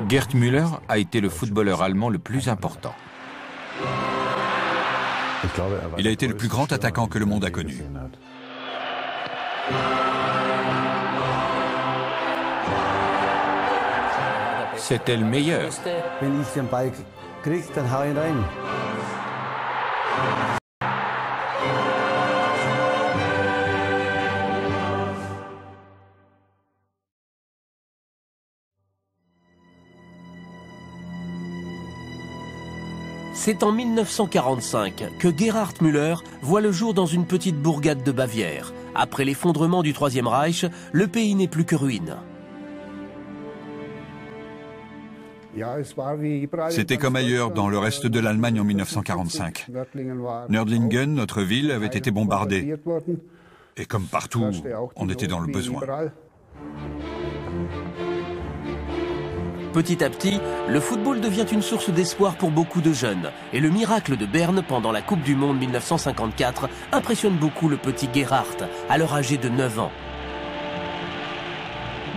Gerd Müller a été le footballeur allemand le plus important. Il a été le plus grand attaquant que le monde a connu. C'était le meilleur. Wenn ich den Ball kriege, dann hau ich ihn rein. C'est en 1945 que Gerhard Müller voit le jour dans une petite bourgade de Bavière. Après l'effondrement du Troisième Reich, le pays n'est plus que ruine. C'était comme ailleurs dans le reste de l'Allemagne en 1945. Nördlingen, notre ville, avait été bombardée. Et comme partout, on était dans le besoin. Petit à petit, le football devient une source d'espoir pour beaucoup de jeunes. Et le miracle de Berne pendant la Coupe du Monde 1954 impressionne beaucoup le petit Gerhard, alors âgé de 9 ans.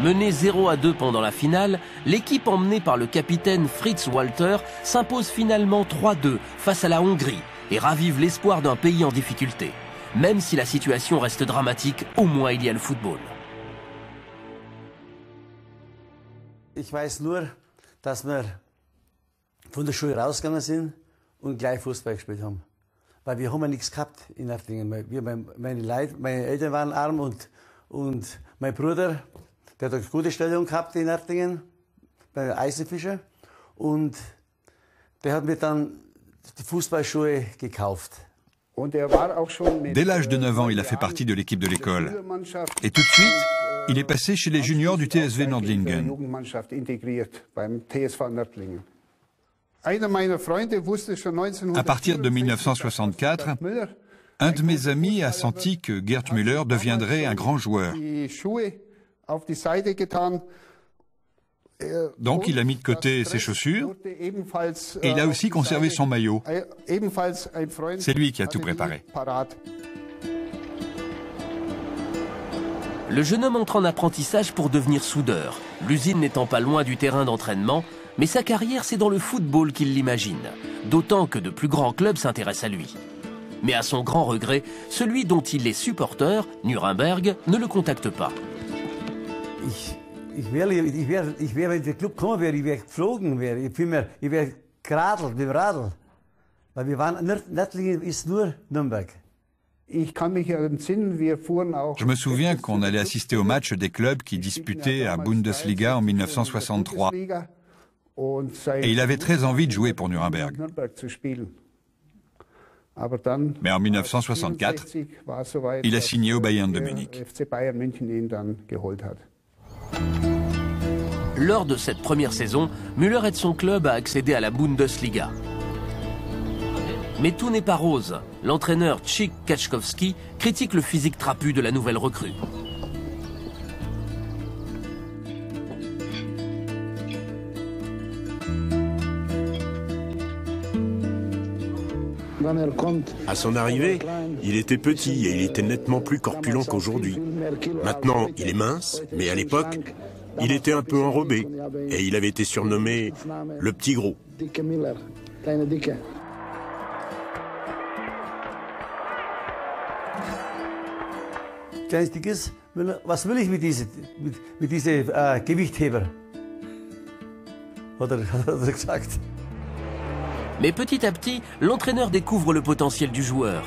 Menée 0-2 pendant la finale, l'équipe emmenée par le capitaine Fritz Walter s'impose finalement 3-2 face à la Hongrie et ravive l'espoir d'un pays en difficulté. Même si la situation reste dramatique, au moins il y a le football. Ich weiß nur, dass wir von der Schule rausgegangen sind und gleich Fußball gespielt haben. Weil wir haben ja nichts gehabt in Nördlingen. Meine Eltern waren arm und mein Bruder, der hat eine gute Stellung gehabt in Nördlingen, bei Eisenfischer. Und der hat mir dann die Fußballschuhe gekauft. Dès l'âge de 9 ans, il a fait partie de l'équipe de l'école. Et tout de suite, il est passé chez les juniors du TSV Nördlingen. À partir de 1964, un de mes amis a senti que Gerd Müller deviendrait un grand joueur. Donc il a mis de côté ses chaussures et il a aussi conservé son maillot. C'est lui qui a tout préparé. Le jeune homme entre en apprentissage pour devenir soudeur, l'usine n'étant pas loin du terrain d'entraînement, mais sa carrière c'est dans le football qu'il l'imagine, d'autant que de plus grands clubs s'intéressent à lui. Mais à son grand regret, celui dont il est supporter, Nuremberg, ne le contacte pas. Ich wäre, wenn der Club gekommen wäre, ich wäre geflogen, ich wäre geradelt mit dem Radl. Weil wir waren, Nördlingen ist nur Nürnberg. Je me souviens qu'on allait assister au match des clubs qui disputaient à Bundesliga en 1963. Et il avait très envie de jouer pour Nuremberg. Mais en 1964, il a signé au Bayern de Munich. Lors de cette première saison, Müller aide son club à accéder à la Bundesliga. Mais tout n'est pas rose. L'entraîneur Tchik Kaczkowski critique le physique trapu de la nouvelle recrue. À son arrivée, il était petit et il était nettement plus corpulent qu'aujourd'hui. Maintenant, il est mince, mais à l'époque, il était un peu enrobé et il avait été surnommé le petit gros. Kleines Dickes, was will ich mit diese Gewichtheber? Hat er gesagt. Mais petit à petit, l'entraîneur découvre le potentiel du joueur.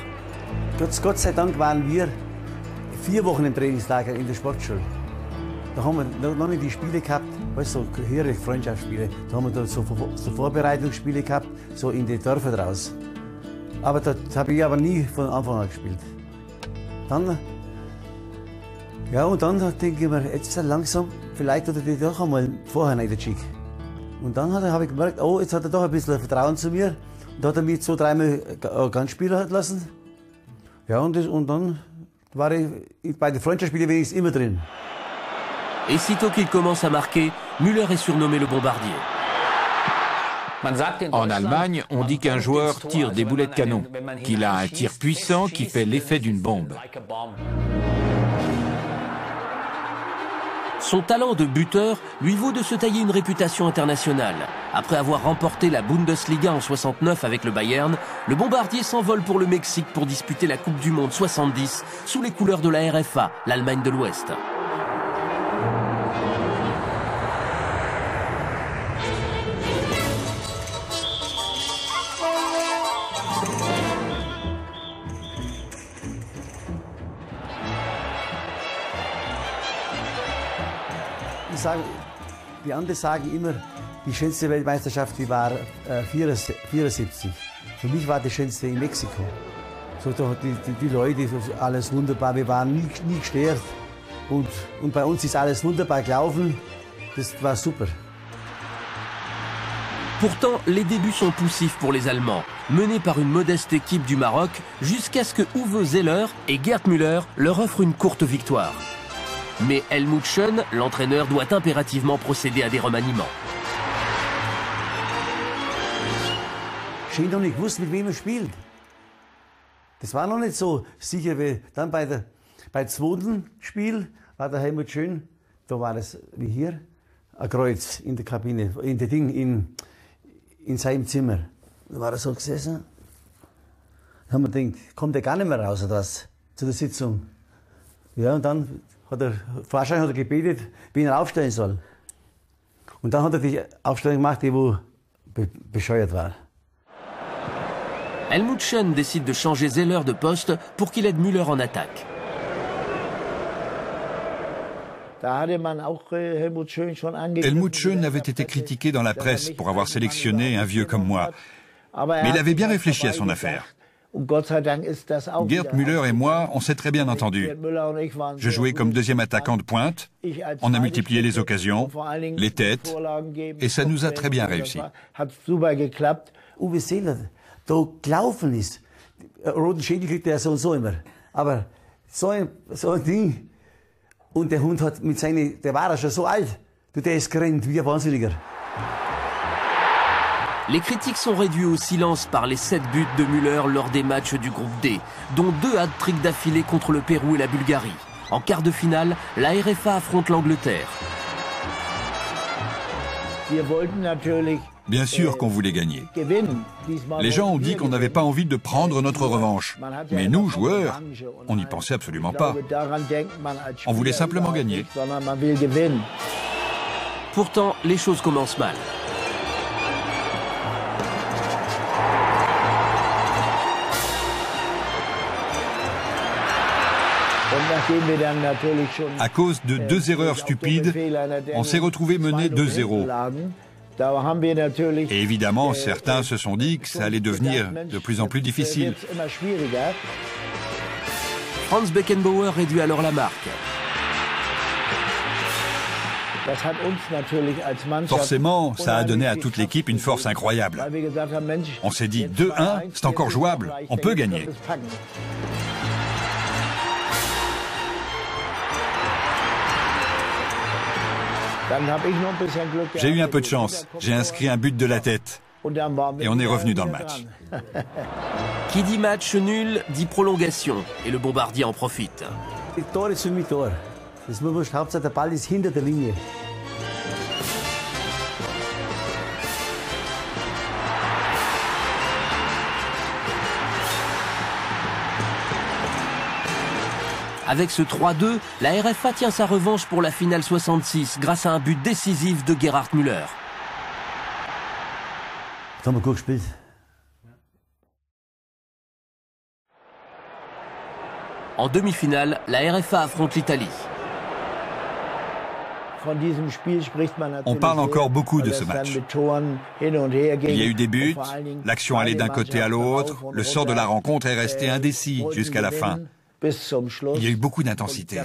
Gott sei Dank waren wir 4 Wochen im Trainingslager in der Sportschule. Da haben wir noch nicht die Spiele gehabt, weißt du, so höhere Freundschaftsspiele. Da haben wir da so Vorbereitungsspiele gehabt, so in die Dörfer draus. Aber das habe ich aber nie von Anfang an gespielt. Dann, ja, und dann denke ich mir, jetzt langsam, vielleicht hat er die doch einmal vorher nicht der Schick. Und dann habe ich gemerkt, oh, jetzt hat er doch ein bisschen Vertrauen zu mir. Und da hat er mich 2-3 Mal ganz spielen lassen. Ja, und dann war ich bei den Freundschaftsspielen wenigstens immer drin. Et sitôt qu'il commence à marquer, Müller est surnommé le bombardier. En Allemagne, on dit qu'un joueur tire des boulets de canon, qu'il a un tir puissant qui fait l'effet d'une bombe. Son talent de buteur lui vaut de se tailler une réputation internationale. Après avoir remporté la Bundesliga en 69 avec le Bayern, le bombardier s'envole pour le Mexique pour disputer la Coupe du Monde 70 sous les couleurs de la RFA, l'Allemagne de l'Ouest. Die anderen sagen immer, die schönste Weltmeisterschaft die war 74. Für mich war die schönste in Mexiko. So, die Leute, alles wunderbar, wir waren nie gestört. Und bei uns ist alles wunderbar gelaufen, das war super. Pourtant, les débuts sont poussifs pour les Allemands, menés par une modeste équipe du Maroc, jusqu'à ce que Uwe Seeler et Gerd Müller leur offrent une courte victoire. Mais Helmut Schön, l'entraîneur, doit impérativement procéder à des remaniements. Ich habe noch nicht gewusst, mit wem er spielt. Das war noch nicht so sicher wie dann beim zweiten Spiel war der Helmut Schön, da war es wie hier, ein Kreuz in der Kabine, in seinem Zimmer. Da war er so gesessen. Da haben wir gedacht, kommt er gar nicht mehr raus oder was, zu der Sitzung. Ja, und dann wahrscheinlich hat er gebetet, wen er aufstellen soll. Und dann hat er die Aufstellung gemacht, die wo bescheuert war. Helmut Schön décide de changer Seeler de poste pour qu'il aide Müller en attaque. Helmut Schön avait été critiqué dans la presse pour avoir sélectionné un vieux comme moi. Mais il avait bien réfléchi à son affaire. Gerd Müller et moi, on s'est très bien entendus. Je jouais comme deuxième attaquant de pointe, on a multiplié les occasions, les têtes, et ça nous a très bien réussi. Uwe Seeler, da gelaufen ist, roten Schädel kriegt er so und so immer, aber so ein Ding, und der Hund hat der war ja schon so alt, der ist gerannt wie ein Wahnsinniger. Les critiques sont réduits au silence par les 7 buts de Müller lors des matchs du groupe D, dont 2 hat-tricks d'affilée contre le Pérou et la Bulgarie. En quart de finale, la RFA affronte l'Angleterre. Bien sûr qu'on voulait gagner. Les gens ont dit qu'on n'avait pas envie de prendre notre revanche. Mais nous, joueurs, on n'y pensait absolument pas. On voulait simplement gagner. Pourtant, les choses commencent mal. À cause de 2 erreurs stupides, on s'est retrouvé mené 2-0. Et évidemment, certains se sont dit que ça allait devenir de plus en plus difficile. Franz Beckenbauer réduit alors la marque. Forcément, ça a donné à toute l'équipe une force incroyable. On s'est dit 2-1, c'est encore jouable, on peut gagner. J'ai eu un peu de chance. J'ai inscrit un but de la tête. Et on est revenu dans le match. Qui dit match nul, dit prolongation. Et le bombardier en profite. Tor ist für mich Tor. Das ist mir wurscht. Hauptsache der Ball ist hinter der Linie. Avec ce 3-2, la RFA tient sa revanche pour la finale 66 grâce à un but décisif de Gerhard Müller. En demi-finale, la RFA affronte l'Italie. On parle encore beaucoup de ce match. Il y a eu des buts, l'action allait d'un côté à l'autre, le sort de la rencontre est resté indécis jusqu'à la fin. Il y a eu beaucoup d'intensité.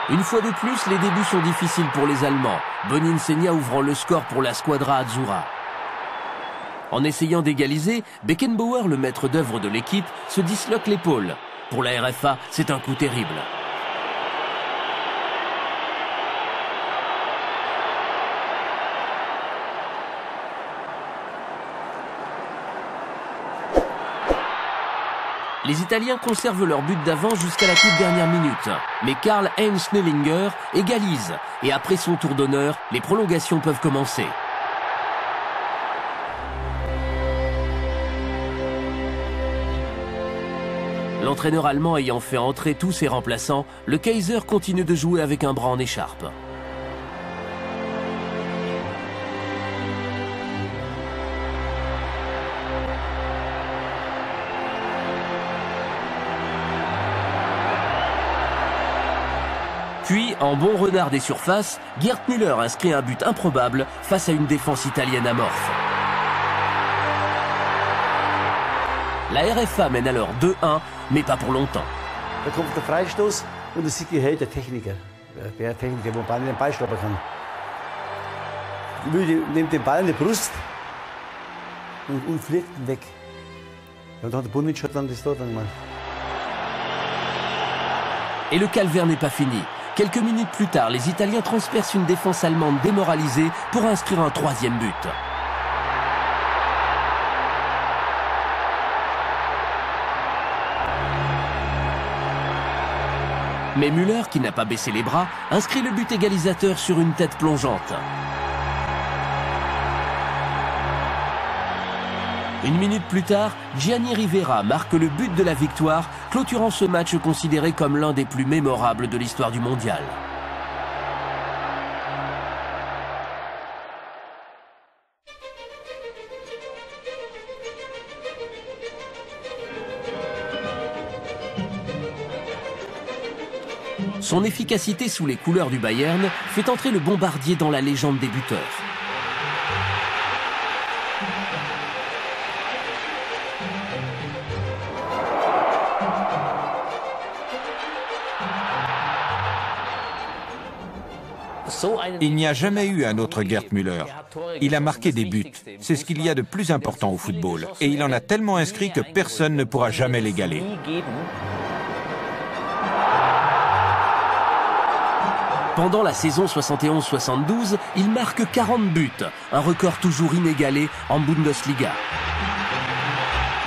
Une fois de plus, les débuts sont difficiles pour les Allemands. Bonin Senia ouvrant le score pour la Squadra Azzurra. En essayant d'égaliser, Beckenbauer, le maître d'œuvre de l'équipe, se disloque l'épaule. Pour la RFA, c'est un coup terrible. Les Italiens conservent leur but d'avance jusqu'à la toute dernière minute. Mais Karl-Heinz Schnellinger égalise. Et après son tour d'honneur, les prolongations peuvent commencer. L'entraîneur allemand ayant fait entrer tous ses remplaçants, le Kaiser continue de jouer avec un bras en écharpe. Puis, en bon renard des surfaces, Gerd Müller inscrit un but improbable face à une défense italienne amorphe. La RFA mène alors 2-1, mais pas pour longtemps. Da kommt der Freistoß und der Sigi hält der Techniker. Der Techniker, der Ball in den Ball stoppen kann. Müller nimmt den Ball in die Brust und fliegt ihn weg. Und dann hat der Bunic dann das Tor gemacht. Et le calvaire n'est pas fini. Quelques minutes plus tard, les Italiens transpercent une défense allemande démoralisée pour inscrire un troisième but. Mais Müller, qui n'a pas baissé les bras, inscrit le but égalisateur sur une tête plongeante. Une minute plus tard, Gianni Rivera marque le but de la victoire, clôturant ce match considéré comme l'un des plus mémorables de l'histoire du mondial. Son efficacité sous les couleurs du Bayern fait entrer le bombardier dans la légende des buteurs. Il n'y a jamais eu un autre Gerd Müller. Il a marqué des buts. C'est ce qu'il y a de plus important au football. Et il en a tellement inscrit que personne ne pourra jamais l'égaler. Pendant la saison 71-72, il marque 40 buts, un record toujours inégalé en Bundesliga.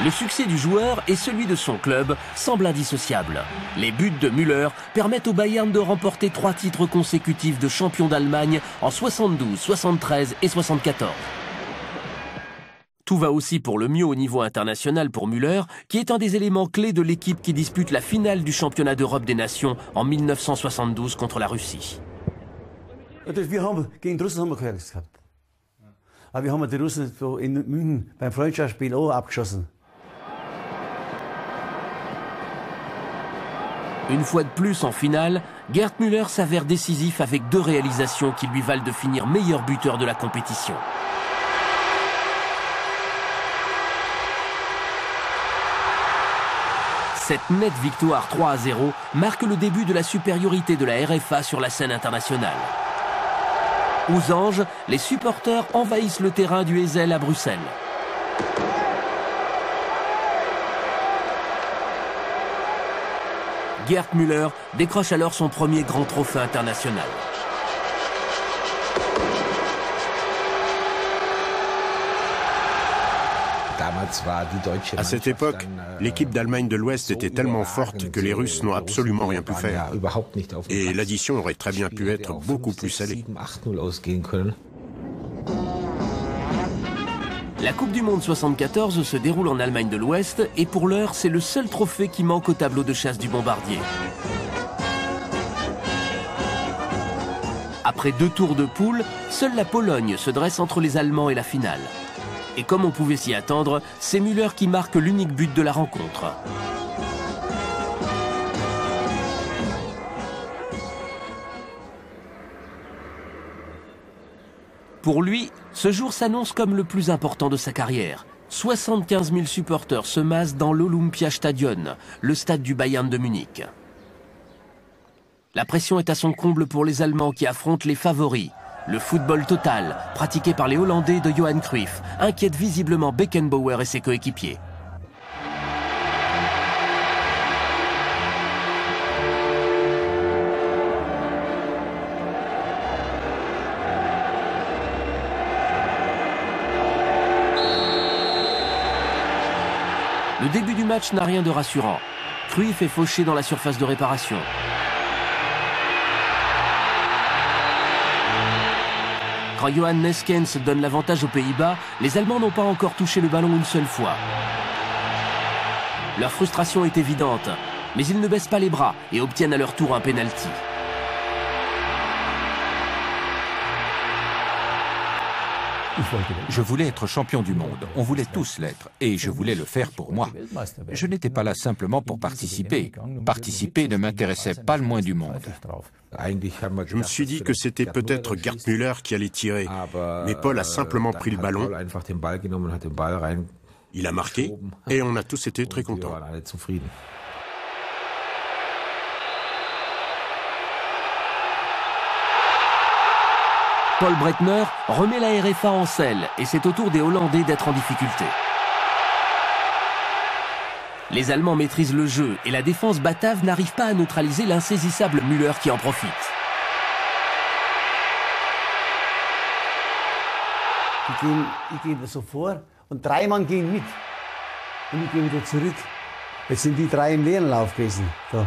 Le succès du joueur et celui de son club semblent indissociables. Les buts de Müller permettent au Bayern de remporter 3 titres consécutifs de champion d'Allemagne en 72, 73 et 74. Tout va aussi pour le mieux au niveau international pour Müller, qui est un des éléments clés de l'équipe qui dispute la finale du championnat d'Europe des Nations en 1972 contre la Russie. Wir haben gegen die Russen gehabt. Aber wir haben die Russen in München beim Freundschaftsspiel auch abgeschossen. Une fois de plus en finale, Gerd Müller s'avère décisif avec 2 réalisations qui lui valent de finir meilleur buteur de la compétition. Cette nette victoire 3-0 marque le début de la supériorité de la RFA sur la scène internationale. Aux Anges, les supporters envahissent le terrain du Heysel à Bruxelles. Gerd Müller décroche alors son premier grand trophée international. À cette époque, l'équipe d'Allemagne de l'Ouest était tellement forte que les Russes n'ont absolument rien pu faire. Et l'addition aurait très bien pu être beaucoup plus salée. La Coupe du Monde 74 se déroule en Allemagne de l'Ouest et pour l'heure, c'est le seul trophée qui manque au tableau de chasse du bombardier. Après 2 tours de poule, seule la Pologne se dresse entre les Allemands et la finale. Et comme on pouvait s'y attendre, c'est Müller qui marque l'unique but de la rencontre. Pour lui, ce jour s'annonce comme le plus important de sa carrière. 75 000 supporters se massent dans l'Olympiastadion, le stade du Bayern de Munich. La pression est à son comble pour les Allemands qui affrontent les favoris. Le football total, pratiqué par les Hollandais de Johan Cruyff, inquiète visiblement Beckenbauer et ses coéquipiers. Le début du match n'a rien de rassurant. Cruyff est fauché dans la surface de réparation. Quand Johan Neeskens donne l'avantage aux Pays-Bas, les Allemands n'ont pas encore touché le ballon une seule fois. Leur frustration est évidente, mais ils ne baissent pas les bras et obtiennent à leur tour un penalty. Je voulais être champion du monde, on voulait tous l'être, et je voulais le faire pour moi. Je n'étais pas là simplement pour participer. Participer ne m'intéressait pas le moins du monde. Je me suis dit que c'était peut-être Gerd Müller qui allait tirer, mais Paul a simplement pris le ballon, il a marqué, et on a tous été très contents. Paul Breitner remet la RFA en selle et c'est au tour des Hollandais d'être en difficulté. Les Allemands maîtrisent le jeu et la défense batave n'arrive pas à neutraliser l'insaisissable Müller qui en profite. Ich gehe so vor und 3 Mann gehen mit. Und ich gehe wieder zurück. Jetzt sind die 3 im leeren Lauf gewesen. So.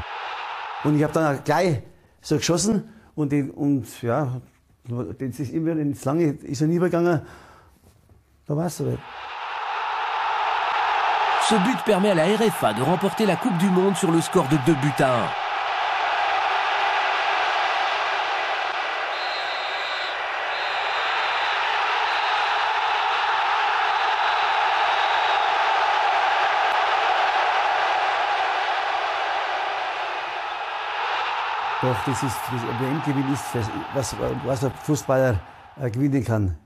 Und ich habe dann gleich so geschossen und ja, das ist immer ins Lange, ist er nie übergegangen. Da war es soweit. Ce but permet à la RFA de remporter la Coupe du Monde sur le score de 2-1. Doch, das WM-Gewinn ist, was ein Fußballer gewinnen kann.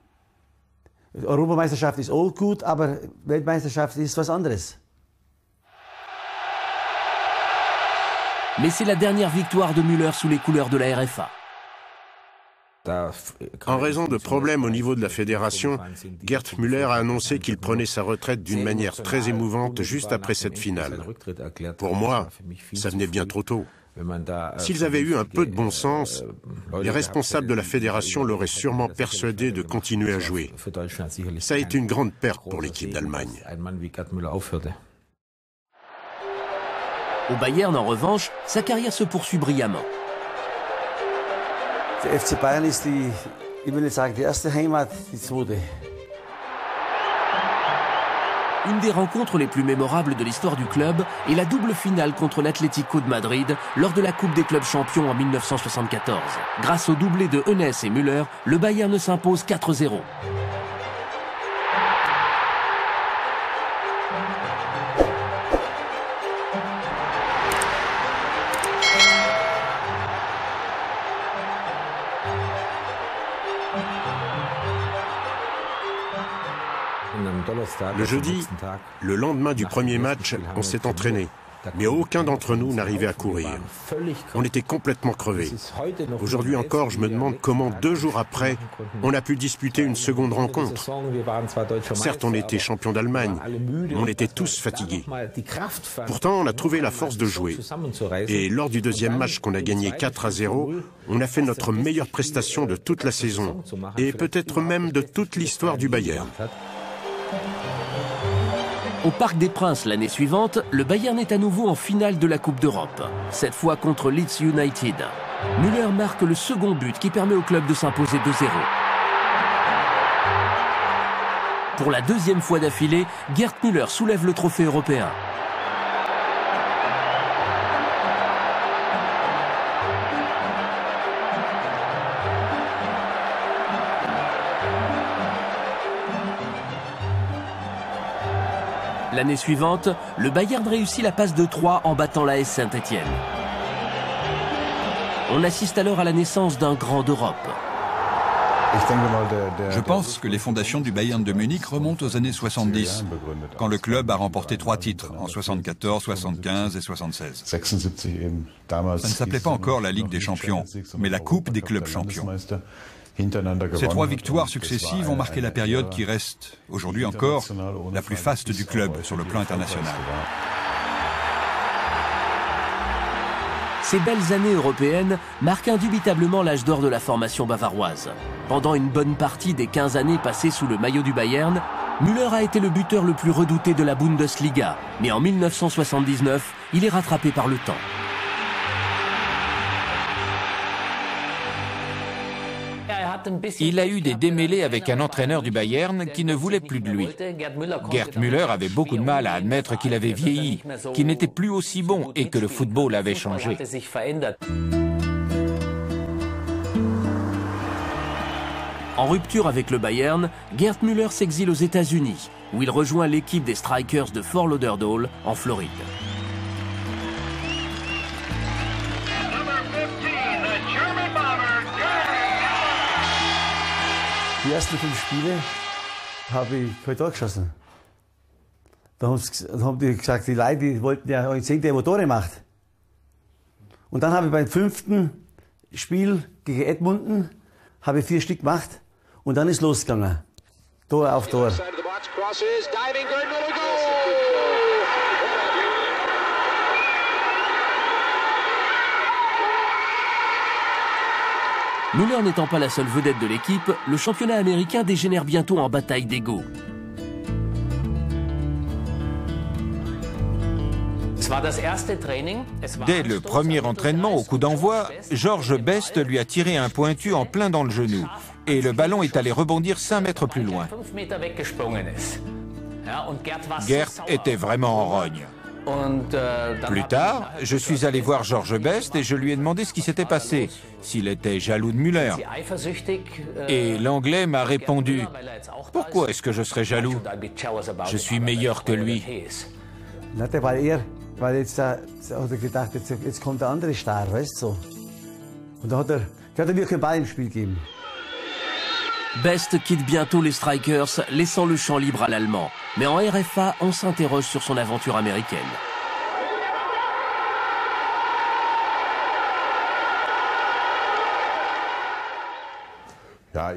Europameisterschaft ist auch gut, aber Weltmeisterschaft ist was anderes. Mais c'est la dernière victoire de Müller sous les couleurs de la RFA. En raison de problèmes au niveau de la fédération, Gerd Müller a annoncé qu'il prenait sa retraite d'une manière très émouvante juste après cette finale. Pour moi, ça venait bien trop tôt. S'ils avaient eu un peu de bon sens, les responsables de la fédération l'auraient sûrement persuadé de continuer à jouer. Ça a été une grande perte pour l'équipe d'Allemagne. Au Bayern, en revanche, sa carrière se poursuit brillamment. Der FC Bayern ist die, ich will nicht sagen die erste Heimat, die zweite. Une des rencontres les plus mémorables de l'histoire du club est la double finale contre l'Atlético de Madrid lors de la Coupe des clubs champions en 1974. Grâce au doublé de Hoeneß et Müller, le Bayern s'impose 4-0. Le jeudi, le lendemain du premier match, on s'est entraîné, mais aucun d'entre nous n'arrivait à courir. On était complètement crevés. Aujourd'hui encore, je me demande comment 2 jours après, on a pu disputer une seconde rencontre. Certes, on était champion d'Allemagne, mais on était tous fatigués. Pourtant, on a trouvé la force de jouer. Et lors du deuxième match qu'on a gagné 4-0, on a fait notre meilleure prestation de toute la saison, et peut-être même de toute l'histoire du Bayern. Au Parc des Princes l'année suivante, le Bayern est à nouveau en finale de la Coupe d'Europe. Cette fois contre Leeds United. Müller marque le second but qui permet au club de s'imposer 2-0. Pour la deuxième fois d'affilée, Gerd Müller soulève le trophée européen. L'année suivante, le Bayern réussit la passe de 3 en battant l'AS Saint-Étienne. On assiste alors à la naissance d'un grand d'Europe. Je pense que les fondations du Bayern de Munich remontent aux années 70, quand le club a remporté 3 titres, en 74, 75 et 76. Ça ne s'appelait pas encore la Ligue des Champions, mais la Coupe des clubs champions. Ces 3 victoires successives ont marqué la période qui reste, aujourd'hui encore, la plus faste du club sur le plan international. Ces belles années européennes marquent indubitablement l'âge d'or de la formation bavaroise. Pendant une bonne partie des 15 années passées sous le maillot du Bayern, Müller a été le buteur le plus redouté de la Bundesliga, mais en 1979, il est rattrapé par le temps. Il a eu des démêlés avec un entraîneur du Bayern qui ne voulait plus de lui. Gerd Müller avait beaucoup de mal à admettre qu'il avait vieilli, qu'il n'était plus aussi bon et que le football avait changé. En rupture avec le Bayern, Gerd Müller s'exile aux États-Unis, où il rejoint l'équipe des Strikers de Fort Lauderdale, en Floride. Die ersten 5 Spiele habe ich kein Tor geschossen. Da haben die gesagt, die Leute die wollten ja sehen, der Tore macht. Und dann habe ich beim 5. Spiel gegen Edmonton habe ich 4 Stück gemacht und dann ist losgegangen. Tor auf Tor. Müller n'étant pas la seule vedette de l'équipe, le championnat américain dégénère bientôt en bataille d'ego. Dès le premier entraînement au coup d'envoi, George Best lui a tiré un pointu en plein dans le genou et le ballon est allé rebondir 5 mètres plus loin. Gerd était vraiment en rogne. Plus tard, je suis allé voir George Best et je lui ai demandé ce qui s'était passé, s'il était jaloux de Müller. Et l'Anglais m'a répondu « Pourquoi est-ce que je serais jaloux? Je suis meilleur que lui. » Weil jetzt hat er gedacht, jetzt kommt der andere Star, weißt du? Und da hat er mir keinen Ball im Spiel gegeben. Best quitte bientôt les Strikers, laissant le champ libre à l'Allemand. Mais en RFA, on s'interroge sur son aventure américaine.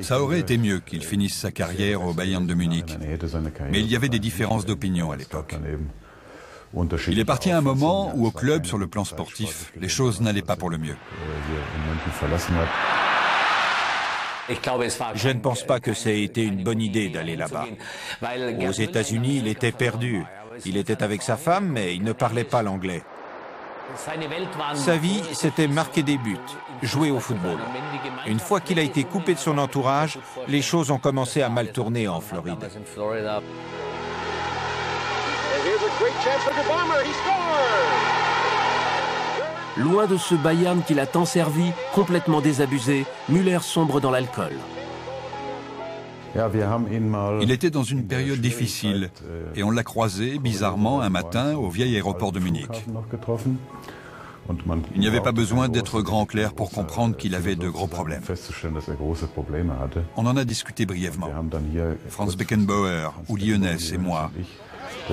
Ça aurait été mieux qu'il finisse sa carrière au Bayern de Munich. Mais il y avait des différences d'opinion à l'époque. Il est parti à un moment où au club, sur le plan sportif, les choses n'allaient pas pour le mieux. Je ne pense pas que ça ait été une bonne idée d'aller là-bas. Aux États-Unis, il était perdu. Il était avec sa femme, mais il ne parlait pas l'anglais. Sa vie, c'était marquer des buts, jouer au football. Une fois qu'il a été coupé de son entourage, les choses ont commencé à mal tourner en Floride. Loin de ce Bayern qui l'a tant servi, complètement désabusé, Müller sombre dans l'alcool. Il était dans une période difficile et on l'a croisé bizarrement un matin au vieil aéroport de Munich. Il n'y avait pas besoin d'être grand clair pour comprendre qu'il avait de gros problèmes. On en a discuté brièvement. Franz Beckenbauer, Uli Hoeneß et moi.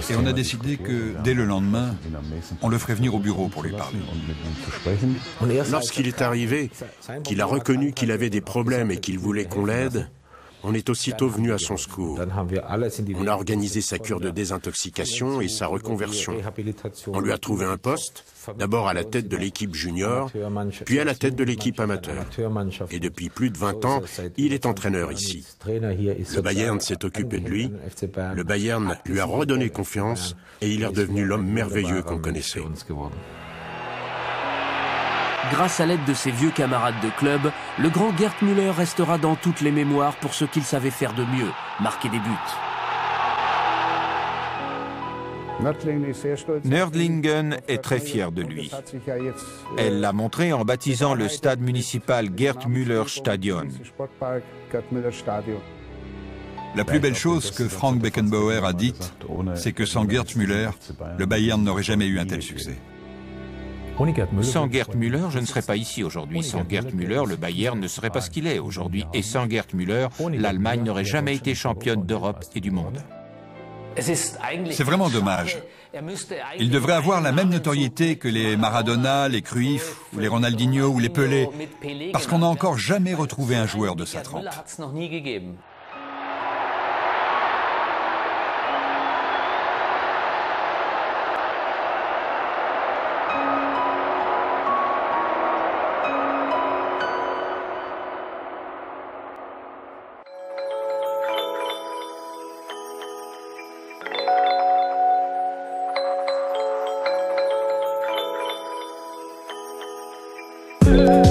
Et on a décidé que, dès le lendemain, on le ferait venir au bureau pour lui parler. Lorsqu'il est arrivé, qu'il a reconnu qu'il avait des problèmes et qu'il voulait qu'on l'aide, on est aussitôt venu à son secours. On a organisé sa cure de désintoxication et sa reconversion. On lui a trouvé un poste, d'abord à la tête de l'équipe junior, puis à la tête de l'équipe amateur. Et depuis plus de 20 ans, il est entraîneur ici. Le Bayern s'est occupé de lui, le Bayern lui a redonné confiance et il est redevenu l'homme merveilleux qu'on connaissait. Grâce à l'aide de ses vieux camarades de club, le grand Gerd Müller restera dans toutes les mémoires pour ce qu'il savait faire de mieux, marquer des buts. Nördlingen est très fière de lui. Elle l'a montré en baptisant le stade municipal Gerd Müller Stadion. La plus belle chose que Frank Beckenbauer a dite, c'est que sans Gerd Müller, le Bayern n'aurait jamais eu un tel succès. Sans Gerd Müller, je ne serais pas ici aujourd'hui. Sans Gerd Müller, le Bayern ne serait pas ce qu'il est aujourd'hui. Et sans Gerd Müller, l'Allemagne n'aurait jamais été championne d'Europe et du monde. C'est vraiment dommage. Il devrait avoir la même notoriété que les Maradona, les Cruyff, ou les Ronaldinho ou les Pelé, parce qu'on n'a encore jamais retrouvé un joueur de sa trempe. Musik